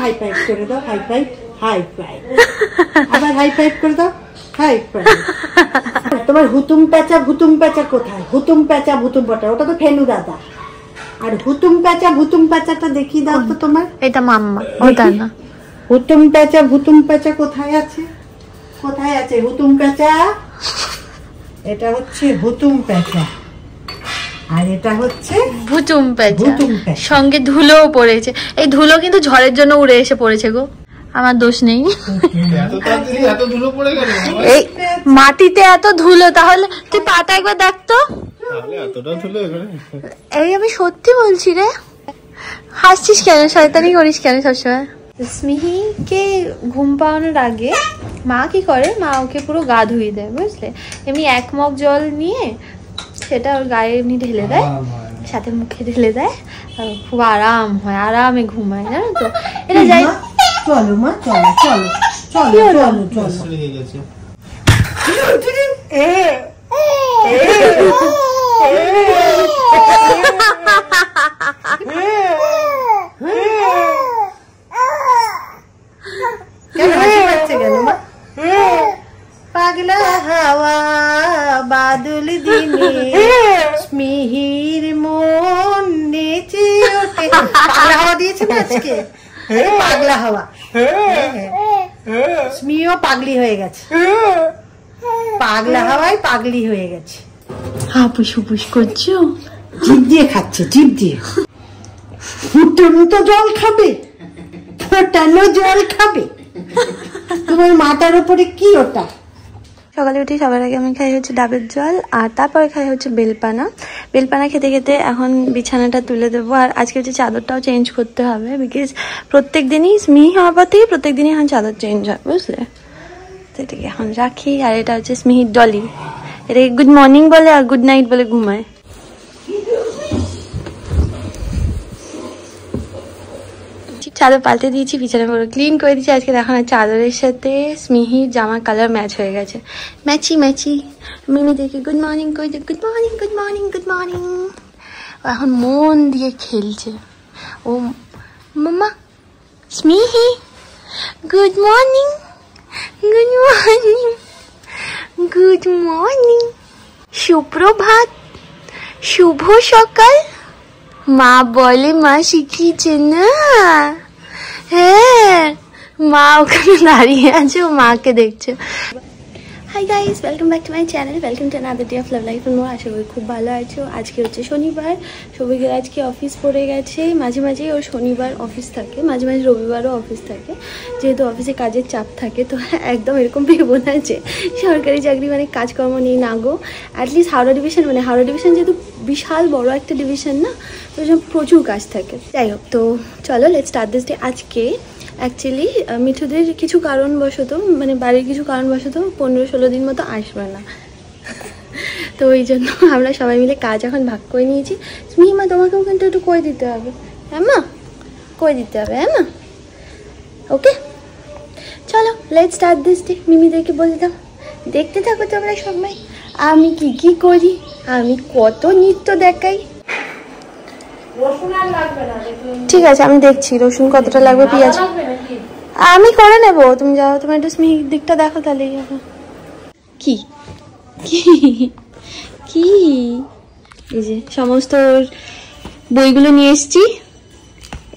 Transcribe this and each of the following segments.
High five করে দাও, high five, high five, আবার হাই ফাইভ করে দাও, হাই ফাইভ। তোমার হুতুম প্যাঁচা কোথায়? হুতুম প্যাঁচা ভুতুম পাটা, ওটা তো ফেলু দাদা। আর হুতুম প্যাঁচাটা দেখিয়ে দাও তো তোমার। এটা মাম্মা, ওটা না। হুতুম প্যাঁচা কোথায় আছে? কোথায় আছে হুতুম প্যাঁচা? এটা হচ্ছে হুতুম প্যাঁচা, আর এটা হচ্ছে ভুতুম প্যাঁচা। সঙ্গে ধুলোও পড়েছে। এই ধুলো কিন্তু ঝড়ের জন্য উড়ে এসে পড়েছে গো, আমার দোষ নেই। এই মাটিতে এত ধুলো, তাহলে তুই পাটা একবার দেখতো। এই আমি সত্যি বলছি রে, হাসছিস কেন? শয়তানি করিস কেন সবসময়? স্মিহিকে ঘুম পাওয়ানোর আগে মা কি করে, মা ওকে পুরো গা ধুয়ে দেয়, বুঝলে? এমনি 1 মগ জল নিয়ে সেটা ওর গায়ে এমনি ঢেলে দেয়, সাথে মুখে ঢেলে দেয়, খুব আরাম হয়, আরামে ঘুমায়, জানো তো? এটা যাই। চলো মা, চলো চলো চলো চলো চলো। পাগলা হাওয়া বাদল দিনে স্মিহির মন নেচে ওঠে। পাগলা হাওয়া দিয়েছে না আজকে, পাগলা হাওয়া। স্মিও পাগলি হয়ে গেছে, পাগলা হাওয়ায় পাগলি হয়ে গেছে। হাপুস হুপুস করছো? জিভ দিয়ে খাচ্ছে, জিভ দিয়ে। ফুটন্ত জল খাবে, ফোটানো জল খাবে। তোমার মাথার উপরে কি ওটা? সকালে উঠে সবার আগে আমি খাই হচ্ছে ডাবের জল, আর তারপরে খাই হচ্ছে বেলপানা। বেলপানা খেতে খেতে এখন বিছানাটা তুলে দেবো। আর আজকে হচ্ছে চাদরটাও চেঞ্জ করতে হবে, বিকজ প্রত্যেক দিনই স্মিহি হওয়ার পর থেকে প্রত্যেক দিনই এখন চাদর চেঞ্জ হয়, বুঝলে? তো এটাকে এখন রাখি। আর এটা হচ্ছে স্মিহির ডলি, এটাকে গুড মর্নিং বলে আর গুড নাইট বলে ঘুমায়। চাদর পাল্টে দিয়েছি, বিছানা পুরো ক্লিন করে দিয়েছি। আজকে দেখো না, চাদরের সাথে স্মিহির জামার কালার ম্যাচ হয়ে গেছে, ম্যাচি ম্যাচি। মিমি দেখে গুড মর্নিং করে, good morning good morning good morning. এখন মন দিয়ে খেলছে ও। Mamma Smihi good morning, good morning, good morning, সুপ্রভাত, শুভ সকাল। মা বলে, মা শিখিয়েছে না? হ্যাঁ, মা ওখানে দাঁড়িয়ে আছে, ও মাকে দেখছে। Hi guys, welcome back to my channel, welcome to another day of love life and more. আশা করি খুব ভালো আছো। আজকে হচ্ছে শনিবার, সবিকের আজকে অফিস পড়ে গেছে। মাঝে মাঝে ওর শনিবার অফিস থাকে, মাঝে মাঝে রবিবারও অফিস থাকে, যেহেতু অফিসে কাজের চাপ থাকে। তো একদম এরকম ভেবো না যে সরকারি চাকরি মানে কাজকর্ম নেই, না গো। অ্যাটলিস্ট হাওড়া ডিভিশন, মানে হাওড়া ডিভিশন যেহেতু বিশাল বড় একটা ডিভিশন না, তো প্রচুর কাজ থাকে। যাই হোক, তো চলো লেটস স্টার্ট দিস ডে। আজকে অ্যাকচুয়ালি মিঠুদের কিছু কারণবশত, মানে বাড়ির কিছু কারণবশত 15-16 দিন মতো আসবে না। তো ওই জন্য আমরা সবাই মিলে কাজ এখন ভাগ করে নিয়েছি। স্মিহিমা, তোমাকেও কিন্তু একটু করে দিতে হবে, হ্যাঁ মা? করে দিতে হবে, হ্যাঁ মা? ওকে, চলো লেটস স্টার্ট দিস ডে। মিমিদেরকে বলে দাও, দেখতে থাকো তোমরা সবাই আমি কি কি করি, আমি কত নৃত্য দেখাই। ঠিক আছে, আমি দেখছি রসুন কতটা লাগবে, পেঁয়াজ আমি করে নেবো, তুমি যাও। তোমার একটু স্মিহির দিকটা দেখো, তাহলেই হবে। কি কি কি এই যে সমস্ত বইগুলো নিয়ে এসছি,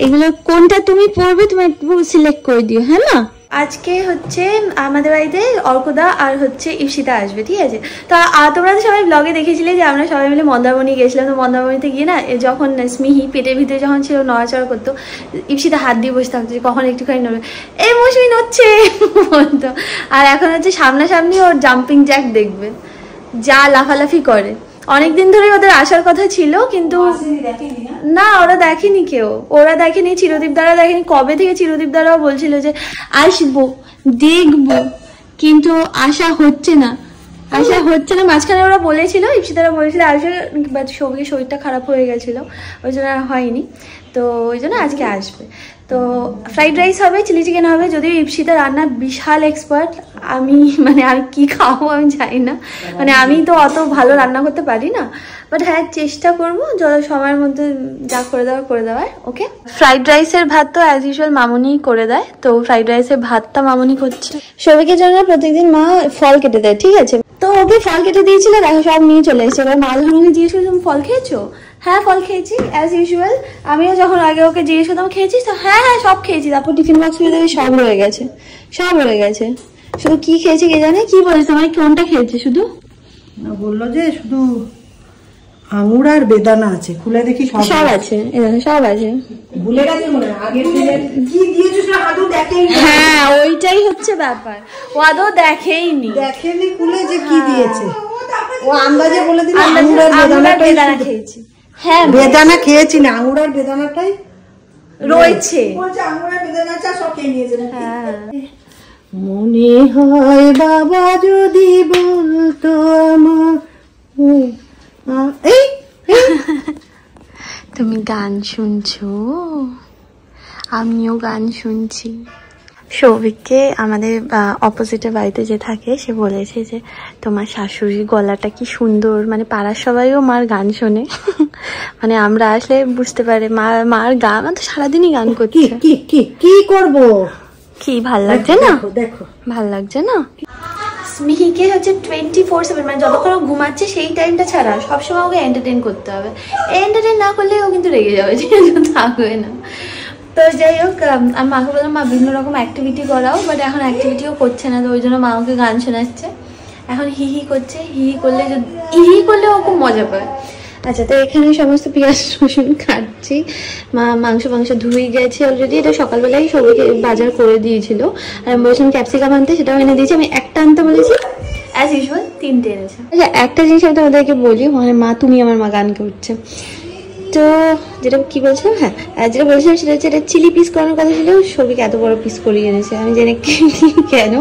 এগুলো কোনটা তুমি পড়বে তুমি একটু সিলেক্ট করে দিও, হ্যাঁ না? আজকে হচ্ছে আমাদের বাড়িতে অর্কদা আর হচ্ছে ঈপ্সিতা আসবে, ঠিক আছে? তো তোমরা তো সবাই ব্লগে দেখেছিলে যে আমরা সবাই মিলে মন্দারমণি গেছিলাম। তো মন্দারমণিতে গিয়ে না, যখন স্মিহি পেটের ভিতরে যখন ছিল নড়াচড়া করতো, ঈপ্সিতা হাত দিয়ে বসে থাকতো যে কখন একটুখানি নড়বে, এই মৌসুমি নড়ছে বলতো। আর এখন হচ্ছে সামনাসামনি ওর জাম্পিং জ্যাক দেখবে, যা লাফালাফি করে। অনেকদিন ধরে ওদের আসার কথা ছিল, কিন্তু না, ওরা দেখেনি, কেউ ওরা দেখেনি, চিরদীপ দ্বারা দেখেনি। কবে থেকে চিরদীপ দ্বারাও বলছিল যে আসবো দেখবো, কিন্তু আসা হচ্ছে না। মাঝখানে ওরা বলেছিল, ঈপ্সিতারা বলেছিল আসবে, বাট সৌভিকের শরীরটা খারাপ হয়ে গেছিল, ওই জন্য হয়নি। তো ওই জন্য আজকে আসবে। তো তো ফ্রাইড রাইস হবে, চিলি চিকেন হবে। যদিও ইপসিতা রান্নার বিশাল এক্সপার্ট, আমি কি খাবো আমি জানি না, আমি তো অত ভালো রান্না করতে পারি না, বাট হ্যাঁ চেষ্টা করবো যত সময়ের মধ্যে যা করে দেওয়ার। ওকে, ফ্রাইড রাইসের ভাত তো অ্যাজ ইউজুয়াল মামুনি করে দেয়, তো ফ্রাইড রাইসের ভাতটা মামুনি করছে। সবাইকে জন্য প্রত্যেকদিন মা ফল কেটে দেয়, ঠিক আছে, তো ওকে ফল কেটে দিয়েছিল, দেখো সব নিয়ে চলে এসেছে। এবার মা যখন জিজ্ঞেস করি তুমি ফল খেয়েছো, হ্যাঁ ফল খেয়েছি অ্যাজ ইউজুয়াল। আমিও যখন আগে ওকে জিজ্ঞেস করতাম খেয়েছিস, তো হ্যাঁ সব খেয়েছি। তারপর টিফিন বক্স খুলে দেখি সব রয়ে গেছে। শুধু কি খেয়েছি কে জানে। কি বলিস তোমার কোনটা খেয়েছি? শুধু বললো যে শুধু আঙুর আর বেদানা আছে, খুলে দেখি সব আছে, সব আছে। ভুলে গেছে মনে হয় আগের দিনে কি দিয়েছিস না, আদৌ দেখেই। হ্যাঁ ওইটাই হচ্ছে ব্যাপার, ও আদৌ দেখেনি খুলে যে কি দিয়েছে। ও আন্দাজে বলে দিল আঙুর আর বেদানা খেয়েছি। হ্যাঁ বেদানা খেয়েছি না, আঙুর আর বেদানাটাই রয়েছে। আঙুর আর বেদানাটা সব খেয়ে নিয়েছে। হ্যাঁ মনে হয় বাবা যদি বলতো আমার। তুমি গান শুনছো, আমিও গান শুনছি। সৌভিককে আমাদের অপোজিটের বাড়িতে যে থাকে সে বলেছে যে তোমার শাশুড়ির গলাটা কি সুন্দর, পাড়ার সবাইও মার গান শোনে। আমরা আসলে বুঝতে পারে মার গান তো সারাদিনই গান করছে। কি করবো, কি ভাল লাগছে না? দেখো ভাল লাগছে না? স্মিহিকে হচ্ছে 24/7 যতক্ষণ ঘুমাচ্ছে সেই টাইমটা ছাড়া সবসময় ওকে এন্টারটেইন করতে হবে। এন্টারটেইন না করলে ও কিন্তু রেগে যাবে, ঠিক আছে, থাকবে না। তো যাই হোক, আমি মাকে বললাম মা বিভিন্ন রকম অ্যাক্টিভিটি করাও, বাট এখন অ্যাক্টিভিটিও করছে না, তো ওই জন্য মা ওকে গান শোনাচ্ছে। এখন হিহি করছে, হিহি করলে ও খুব মজা পায়। আচ্ছা, তো এখানে সমস্ত পেঁয়াজ রসুন কাটছি। মা মাংস ধুয়ে গেছে অলরেডি, এটা সকালবেলায় সবাইকে বাজার করে দিয়েছিল। আর আমি বলছিলাম ক্যাপসিকাম আনতে, সেটাও এনে দিয়েছি। আমি একটা আনতে বলেছি, অ্যাজ ইউজুয়াল 3টে এনেছে। আচ্ছা, একটা জিনিস আমি তোমাদেরকে বলি, মা তুমি আমার মা গান করছে। তো যেটা কি বলছিলাম, হ্যাঁ যেটা বলছিলাম সেটা হচ্ছে এটা চিলি পিস করানোর কথা ছিল, সবাইকে এত বড় পিস করিয়ে এনেছে, আমি জানি কেন।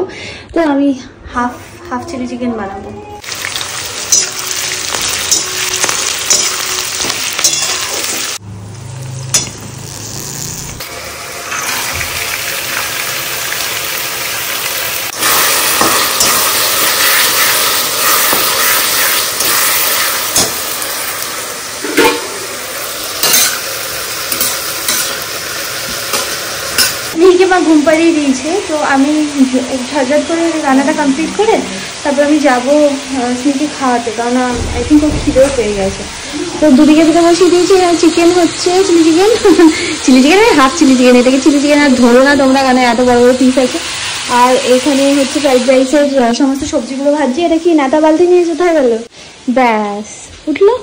তো আমি হাফ চিলি চিকেন বানাবো। মিহিকে মা ঘুম পাড়িয়ে দিয়েছে, তো আমি ঝটঝট করে রান্নাটা কমপ্লিট করে তারপর আমি যাবো স্মিকে খাওয়াতে, কারণ আই থিঙ্ক ও খিদেও পেয়ে গেছে। তো দুদিকে বসিয়ে দিয়েছি। চিকেন হচ্ছে chilli chicken half chilli chicken, এটাকে চিলি চিকেন আর ধরো না তোমরা, কারণ এত বড় বড় পিস আছে। আর এখানে হচ্ছে ফ্রাইড রাইসের সমস্ত সবজিগুলো ভাজছি। এটা কি নাতা বালতি নিয়ে যেতে হয়ে গেল, ব্যাস উঠলো।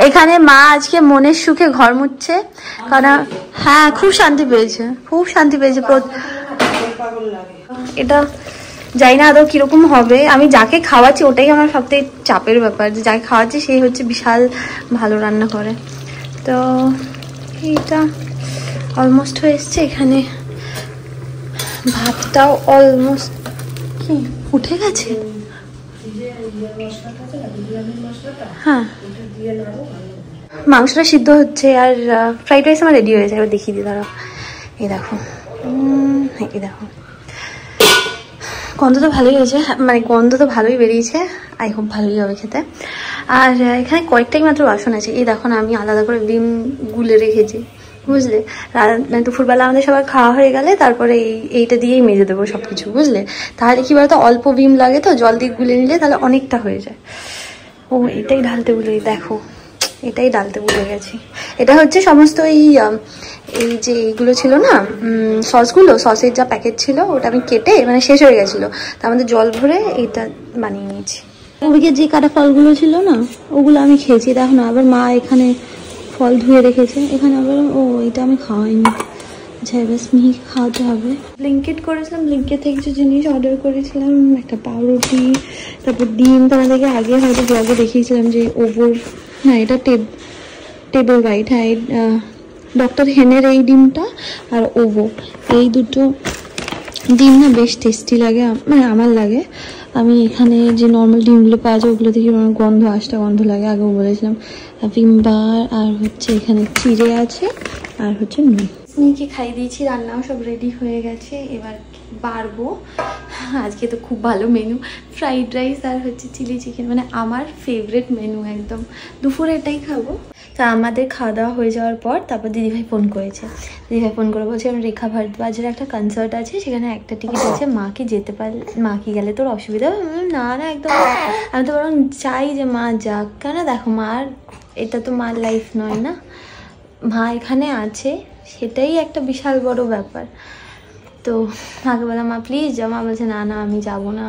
এখানে মা আজকে মনের সুখে ঘর মুছছে, কারণ হ্যাঁ খুব শান্তি পেয়েছে। এটা জানি না আদৌ কিরকম হবে। আমি যাকে খাওয়াচ্ছি ওটাই আমার সবথেকে চাপের ব্যাপার, যে যাকে খাওয়াচ্ছি সেই হচ্ছে বিশাল ভালো রান্না করে। তো এইটা অলমোস্ট হয়ে এসছে। এখানে ভাতটাও অলমোস্ট কি উঠে গেছে। হ্যাঁ মাংসটা সিদ্ধ হচ্ছে আর ফ্রাইড রাইস আমার রেডি হয়ে যায়। এবার দেখিয়ে দিই, দাঁড়াও। এই দেখো, গন্ধ তো ভালোই হয়েছে, গন্ধ তো ভালোই বেরিয়েছে। আই হোপ ভালোই হবে খেতে। আর এখানে কয়েকটাই মাত্র বাসন আছে। এই দেখো না, আমি আলাদা করে ডিম গুলে রেখেছি, বুঝলে। দুপুরবেলা আমাদের সবার খাওয়া হয়ে গেলে তারপরে এইটা দিয়েই মেজে দেবো সবকিছু, বুঝলে। তাহলে কি বলতো, অল্প ডিম লাগে তো, জল দিয়ে গুলে নিলে তাহলে অনেকটা হয়ে যায়। ও এটাই ঢালতে ভুলে, দেখো এটাই ডালতে ভুলে গেছি। এটা হচ্ছে সমস্ত এই যে এইগুলো ছিল না সসের যা প্যাকেট ছিল, ওটা আমি কেটে শেষ হয়ে গেছিলো, তার মধ্যে জল ভরে এটা বানিয়ে নিয়েছি। ওদিকে যে কাটা ফলগুলো ছিল না, ওগুলো আমি খেয়েছি। দেখো না, আবার মা এখানে ফল ধুয়ে রেখেছে। এখানে আবার এটা আমি খাওয়াইনি। আচ্ছা, এবার স্মিহিকে খাওয়াতে হবে। ব্লিঙ্কিট করেছিলাম, ব্লিঙ্কিট থেকে কিছু জিনিস অর্ডার করেছিলাম, একটা পাউরুটি, তারপর ডিম। তোমাদেরকে আগে হয়তো ব্লগে দেখিয়েছিলাম যে ওভর, হ্যাঁ এটা টেবিল রাইট, হ্যাঁ ডক্টর হেনের এই ডিমটা আর ওভো, এই দুটো ডিম না বেশ টেস্টি লাগে, আমার লাগে। আমি এখানে যে নর্মাল ডিমগুলো পাওয়া যায় ওগুলো থেকে আমার গন্ধ আঁশটা গন্ধ লাগে, আগেও বলেছিলাম। ভিমবার আর হচ্ছে এখানে চিড়ে আছে আর হচ্ছে নুন। স্নিকে খাইয়ে দিয়েছি, রান্নাও সব রেডি হয়ে গেছে, এবার বাড়বো। আজকে তো খুব ভালো মেনু, ফ্রাইড রাইস আর হচ্ছে চিলি চিকেন, মানে আমার ফেভারিট মেনু একদম। দুপুরে এটাই খাবো। তা আমাদের খাওয়া দাওয়া হয়ে যাওয়ার পর তারপর দিদিভাই ফোন করেছে। দিদিভাই ফোন করে বলছে আমি রেখা ভারদ্বাজের একটা কনসার্ট আছে, সেখানে একটা টিকিট আছে, মা কি যেতে পারলে, মা কি গেলে তোর অসুবিধা হবে? না না একদম, আমি তো বরং চাই যে মা যাক, কেন দেখো মার এটা তো মার লাইফ নয় না, মা এখানে আছে সেটাই একটা বিশাল বড় ব্যাপার। তো মাকে বললাম মা প্লিজ যাও, মা বলছে না না আমি যাবো না,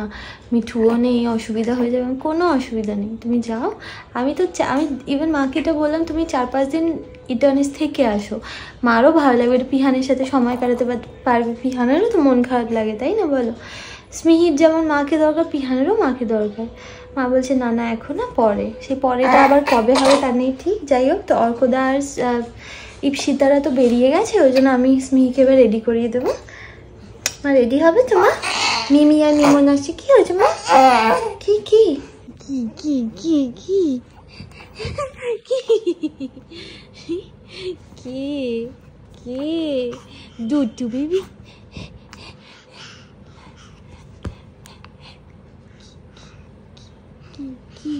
মিঠুও নেই, অসুবিধা হয়ে যাবে। কোনো অসুবিধা নেই, তুমি যাও। আমি ইভেন মাকে এটা বললাম তুমি 4-5 দিন ইটার্নিস থেকে আসো, মারও ভালো লাগবে, পিহানের সাথে সময় কাটাতে পারবে, পিহানেরও তো মন খারাপ লাগে তাই না বলো? স্মিহির যেমন মাকে দরকার, পিহানেরও মাকে দরকার। মা বলছে না না এখন না, পরে, সেই পরেটা আবার কবে হবে তার নেই ঠিক। যাই হোক, তো অর্কদা আর ইপসিতারা তো বেরিয়ে গেছে, ওই জন্য আমি স্মিহিকে এবার রেডি করিয়ে দেবো। মা রেডি হবে তো মা? মিমি আর মিমন আসছে। কি হয়েছে মা? কি কি কি কি কি কি কে কে দুটু বেবি? কি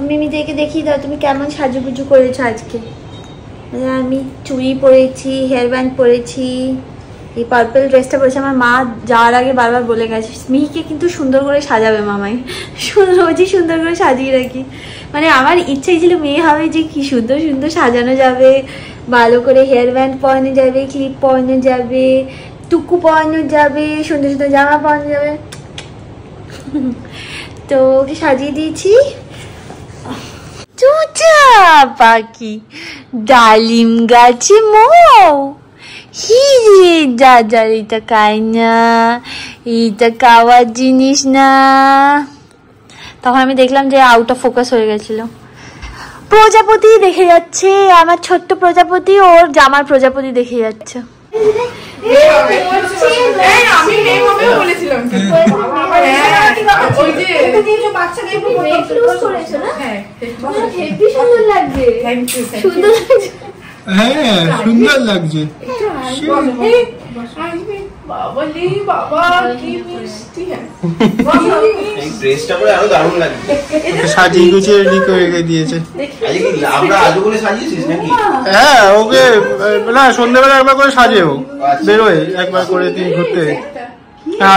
মিমিদেরকে দেখিয়ে দাও তুমি কেমন সাজুগুজু করেছো আজকে। আমি চুড়ি পরেছি, হেয়ার ব্যান্ড পরেছি, এই পার্পল ড্রেসটা পরেছি। আমার মা যাওয়ার আগে বারবার বলে গেছে স্মিহিকে কিন্তু সুন্দর করে সাজাবে মামাই, সুন্দর করে সাজিয়ে রাখি। মানে আমার ইচ্ছাই ছিল মেয়ে হবে যে কি সুন্দর সুন্দর সাজানো যাবে, ভালো করে হেয়ার ব্যান্ড পরানো যাবে, ক্লিপ পরানো যাবে, টুকু পরানো যাবে, সুন্দর সুন্দর জামা পরানো যাবে। তো ওকে সাজিয়ে দিয়েছি। চুচা পাখি ডালিম গাছে মৌ, হিরে দাদার এটা খাই না, এটা খাওয়ার জিনিস না। তখন আমি দেখলাম যে আউট অফ ফোকাস হয়ে গেছিল। প্রজাপতি দেখে যাচ্ছে, আমার ছোট্ট প্রজাপতি ওর জামার প্রজাপতি দেখে যাচ্ছে। সুন্দর লাগছে। সাজিয়ে গুছিয়ে রেডি করে দিয়েছে। হ্যাঁ ওকে না সন্ধ্যাবেলা একবার করে সাজে, ও বেরোয় একবার করে দিন ঘুরতে।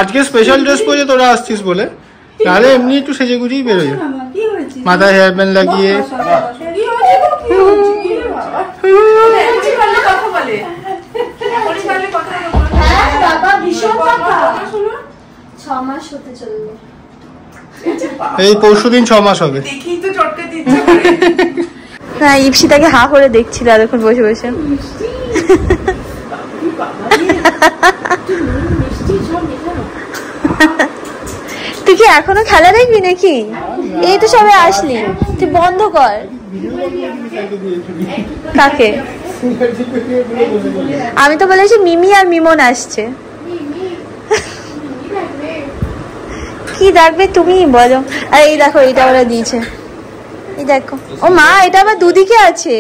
আজকে স্পেশাল ড্রেস পরে তোরা আসছিস বলে, তাহলে এমনি একটু সেজে গুছিয়ে বেরোয়, মাথায় হেয়ার ব্যান্ড লাগিয়ে। এই পরশুদিন 6 মাস হবে। না ইপসিতাকে হা করে দেখছিল এতক্ষণ বসে বসে। তুই কি এখনো খেলা দেখবি নাকি? এই তো সবে আসলি, তুই বন্ধ কর। কাকে? আমি তো বলেছি মিমি আর মিমন আসছে। কি ডাকবে তুমি বলো? আর এই দেখো এটা ওরা দিয়েছে, এই দেখো। ও মা এটা আবার দুদিকে আছে।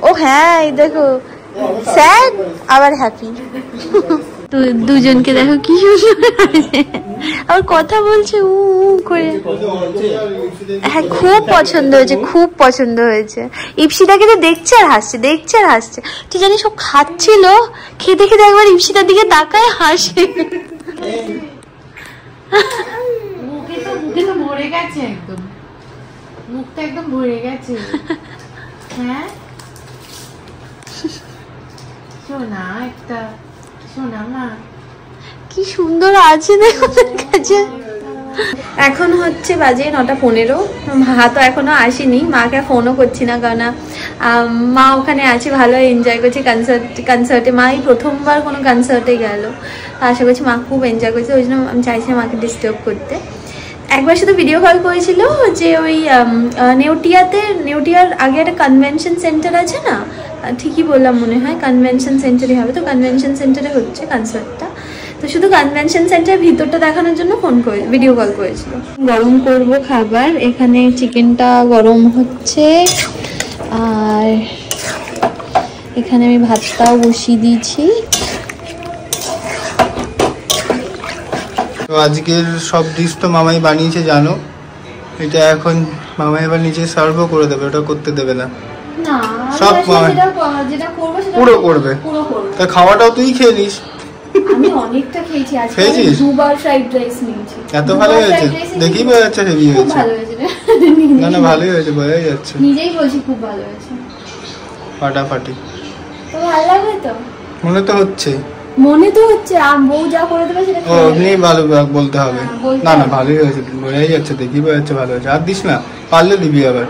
ও হ্যাঁ এই দেখো, স্যাড আবার হ্যাপি। তো দুজনকে দেখো কি সুন্দর, আর কথা বলছে উ করে। হ্যাঁ খুব পছন্দ হয়েছে, খুব পছন্দ হয়েছে। ইপসিতাকে তো দেখছে আর হাসছে, দেখছে আর হাসছে। তুই জানিস সব খাচ্ছিল, খেতে খেতে একবার ইপসিতার দিকে তাকায় হাসে। মুখে তো ভরে গেছে একদম, মুখটা একদম ভরে গেছে। হ্যাঁ সোনা একটা, সোনা মা কি সুন্দর আছে দেখো কাছে। এখন হচ্ছে বাজে 9:15। মা তো এখনো আসেনি, মাকে ফোনও করছি না, কারণ মা ওখানে আছে, ভালো এনজয় করছে কনসার্টে। মা এই প্রথমবার কোনো কনসার্টে গেল, আশা করছি মা খুব এনজয় করছে, ওই জন্য আমি চাইছি মাকে ডিস্টার্ব করতে। একবার শুধু ভিডিও কল করেছিল যে ওই নেউটিয়ার আগে একটা কনভেনশন সেন্টার আছে না, ঠিকই বললাম মনে হয়, কনভেনশন সেন্টারই হবে। তো কনভেনশন সেন্টারে হচ্ছে কনসার্টটা, তো শুধু কনভেনশন সেন্টারের ভিতরটা দেখানোর জন্য ভিডিও কল করেছিল। গরম করব খাবার, এখানে চিকেনটা গরম হচ্ছে আর এখানে আমি ভাতটাও বসিয়ে দিয়েছি। তো আজকের সব ডিশ তো মামাই বানিয়েছে জানো, এটা এখন মামাই এবার নিজে সার্ভও করে দেবে, ওটা করতে দেবে না। না সব যেটা করবো সেটা পুরো করবে, তা খাওয়াটাও তুই খেয়ে নিস। আমি অনেকটা খেয়েছি, আজকে খেয়েছিস? 2 বার ফ্রাইড রাইস নিয়েছি। এত ভালো হয়েছে, দেখি বোঝা যাচ্ছে হেভি হয়েছে। ভালো হয়েছে না না ভালোই হয়েছে, বোঝাই যাচ্ছে, নিজেই বলছি খুব ভালো হয়েছে, ফাটাফাটি। তো ভালো লাগবে তো? মনে তো হচ্ছে, বউ যা করে দেবে সেটা ও এমনি ভালো বলতে হবে। না না ভালোই হয়েছে, বোঝাই যাচ্ছে, দেখি বোঝা যাচ্ছে ভালো হয়েছে। আর দিস না, পারলে দিবি আবার।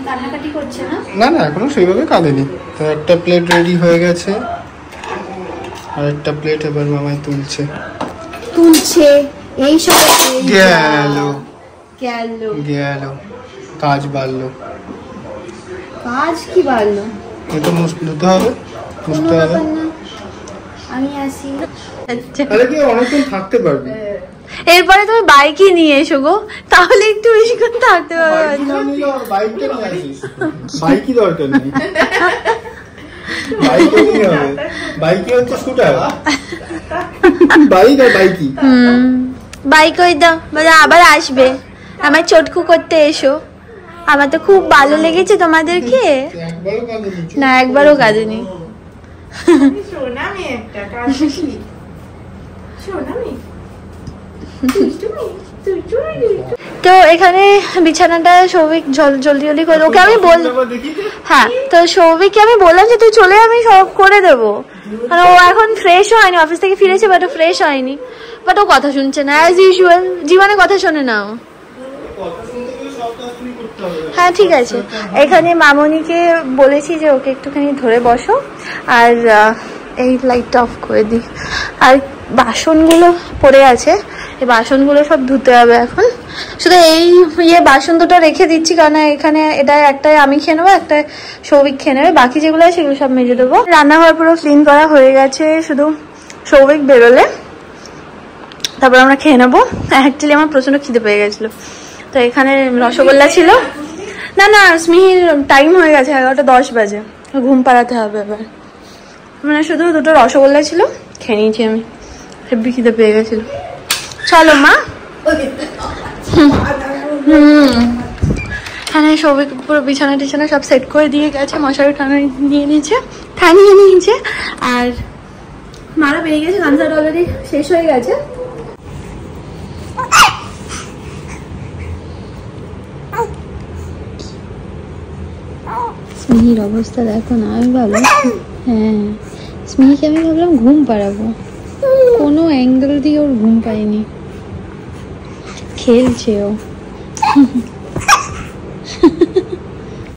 কান্নাকাটি করছে না? না না এখনো সেইভাবে কাঁদেনি। তো একটা প্লেট রেডি হয়ে গেছে, আর একটা প্লেট এবার মামাই তুলছে। এই সব গেল গেল কাজ বাড়লো। কাজ কি বাড়লো? এটা ধুতে হবে, মুছতে হবে। আমি আসি। তাহলে কি অনেকক্ষণ থাকতে পারবি। এরপরে তুমি বাইকই নিয়ে এসো গো, তাহলে একটু বেশিক্ষণ থাকতে পারবে। বাইকই দরকার নেই, বাইকই নিয়ে হবে। বাইকই হচ্ছে স্কুটার, বাইক আর বাইকই। বাইক ওই দাও, মানে আবার আসবে আমার চটকু করতে এসো। আমার তো খুব ভালো লেগেছে তোমাদেরকে। না একবারও কাঁদেনি। তো এখানে বিছানাটা সৌভিক জলদি করে, ওকে আমি হ্যাঁ, তো সৌভিককে আমি বললাম যে তুই চলে আমি সব করে দেবো, কারণ ও এখন ফ্রেশ হয়নি, অফিস থেকে ফিরেছে বাট ও ফ্রেশ হয়নি। বাট ও কথা শুনছে না, অ্যাজ ইউজুয়াল, জীবনে কথা শোনে না ও। হ্যাঁ ঠিক আছে, এখানে মামনিকে বলেছি যে ওকে একটুখানি ধরে বসো, আর এই লাইটটা অফ করে দিই। আর বাসনগুলো পড়ে আছে, এই বাসনগুলো সব ধুতে হবে এখন। শুধু এই বাসন দুটো রেখে দিচ্ছি, কারণ এখানে এটা একটাই আমি খেয়ে নেবো, একটা সৌভিক খেয়ে নেবে, বাকি যেগুলো আছে সেগুলো সব মেজে দেবো। রান্নাঘর পুরো ক্লিন করা হয়ে গেছে, শুধু সৌভিক বেরোলে তারপর আমরা খেয়ে নেবো। অ্যাকচুয়ালি আমার প্রচন্ড খিদে পেয়ে গেছিলো, তো এখানে রসগোল্লা ছিল। না স্মিহির টাইম হয়ে গেছে, 11:10 বাজে, ঘুম পাড়াতে হবে এবার। মানে শুধু 2টো রসগোল্লা ছিল, খেয়ে নিয়েছি আমি, হেব্বি খিদে পেয়ে গেছিল। চলো মা। এখানে সৌভিক পুরো বিছানা টিছানা সব সেট করে দিয়ে গেছে, মশারি টানিয়ে নিয়েছে, আর মারা বেরিয়ে গেছে, কনসার্ট অলরেডি শেষ হয়ে গেছে। স্মিহির অবস্থা দেখো না, আমি ভাবলাম হ্যাঁ স্মিহিকে আমি ভাবলাম ঘুম পাড়াবো, কোনো অ্যাঙ্গেল দিয়ে ওর ঘুম পায়নি, খেলছে ও।